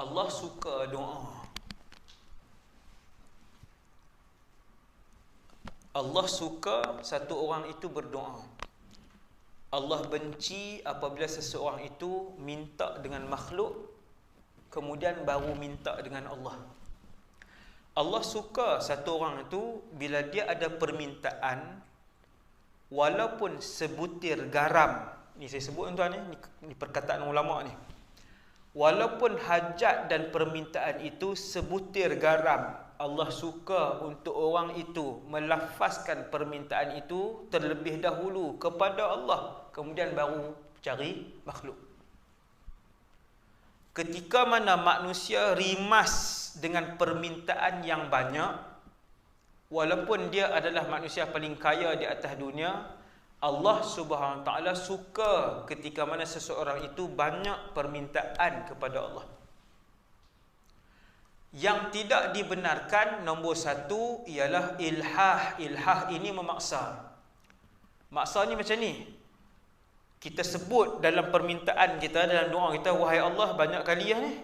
Allah suka doa. Allah suka satu orang itu berdoa. Allah benci apabila seseorang itu minta dengan makhluk, kemudian baru minta dengan Allah. Allah suka satu orang itu bila dia ada permintaan, walaupun sebutir garam. Ni saya sebut tuan ni perkataan ulama ni. Walaupun hajat dan permintaan itu sebutir garam, Allah suka untuk orang itu melafazkan permintaan itu terlebih dahulu kepada Allah, kemudian baru cari makhluk. Ketika mana manusia rimas dengan permintaan yang banyak, walaupun dia adalah manusia paling kaya di atas dunia, Allah Subhanahu Wa Taala suka ketika mana seseorang itu banyak permintaan kepada Allah. Yang tidak dibenarkan nombor satu ialah ilhah. Ilhah ini memaksa. Maksa ni macam ni. Kita sebut dalam permintaan kita, dalam doa kita, wahai Allah, banyak kali ni.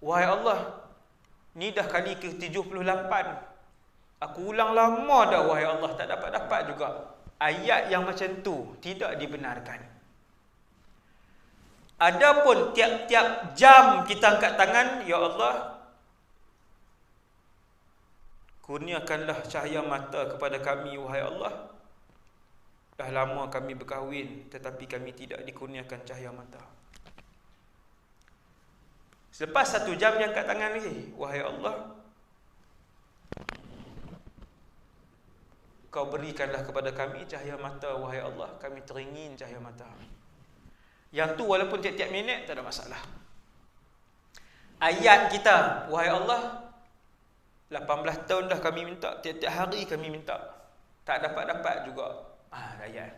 Wahai Allah, ni dah kali ke-78. Aku ulang lama dah, wahai Allah, tak dapat-dapat juga. Ayat yang macam tu tidak dibenarkan. Adapun tiap-tiap jam kita angkat tangan, ya Allah, kurniakanlah cahaya mata kepada kami, wahai Allah. Dah lama kami berkahwin, tetapi kami tidak dikurniakan cahaya mata. Selepas 1 jam dia angkat tangan lagi, wahai Allah, Kau berikanlah kepada kami cahaya mata, wahai Allah, kami teringin cahaya mata. Yang tu walaupun tiap-tiap minit tak ada masalah. Ayat kita, wahai Allah, 18 tahun dah kami minta, tiap-tiap hari kami minta, tak dapat-dapat juga. Ayat.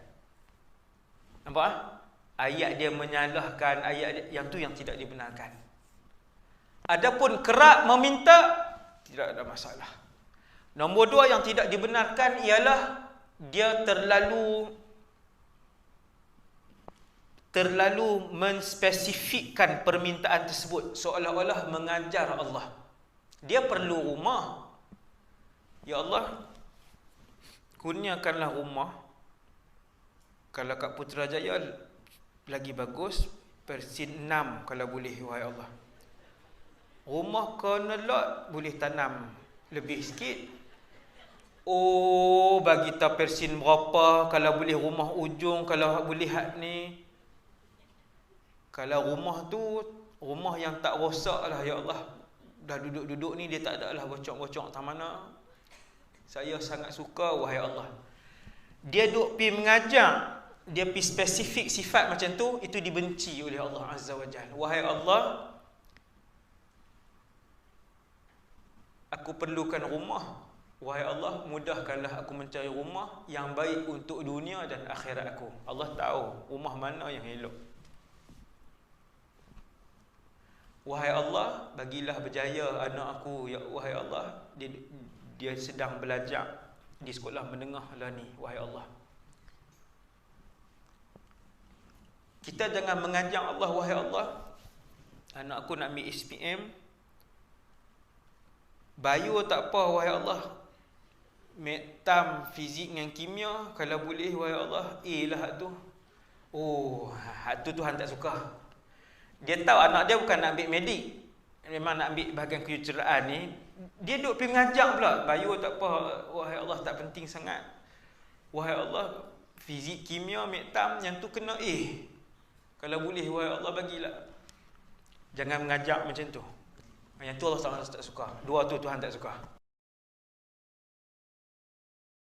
Nampak? Ayat dia menyalahkan, ayat yang tu yang tidak dibenarkan. Adapun kerap meminta, tidak ada masalah. Nombor 2 yang tidak dibenarkan ialah dia terlalu menspesifikkan permintaan tersebut, seolah-olah mengajar Allah. Dia perlu rumah. Ya Allah, kurniakanlah rumah. Kalau kat Putrajaya lagi bagus, Persin 6 kalau boleh, wahai Allah. Rumah corner lot boleh tanam lebih sikit. Bagi tak Persin berapa, kalau boleh rumah ujung, kalau boleh hak ni. Kalau rumah tu, rumah yang tak rosak lah, ya Allah. Dah duduk-duduk ni, dia tak ada lah bocok-bocok tak mana. Saya sangat suka, wahai Allah. Dia duk pi mengajar, dia pi spesifik sifat macam tu, itu dibenci oleh Allah Azza wa Jalla. Wahai Allah, aku perlukan rumah. Wahai Allah, mudahkanlah aku mencari rumah yang baik untuk dunia dan akhirat aku. Allah tahu rumah mana yang elok. Wahai Allah, bagilah berjaya anak aku. Ya, wahai Allah, dia sedang belajar di sekolah menengah lah ni, wahai Allah. Kita jangan mengajar Allah, wahai Allah, anak aku nak ambil SPM, bio tak apa, wahai Allah. Medtam, fizik dengan kimia, kalau boleh, wahai Allah, A lah hak tu. Hak tu Tuhan tak suka. Dia tahu anak dia bukan nak ambil medik, memang nak ambil bahagian kejuruteraan ni. Dia duk pergi mengajar pula, bio tak apa, wahai Allah, tak penting sangat. Wahai Allah, fizik, kimia, medtam, yang tu kena A. Kalau boleh, wahai Allah, bagilah. Jangan mengajar macam tu. Yang tu Allah tak suka. Dua tu Tuhan tak suka.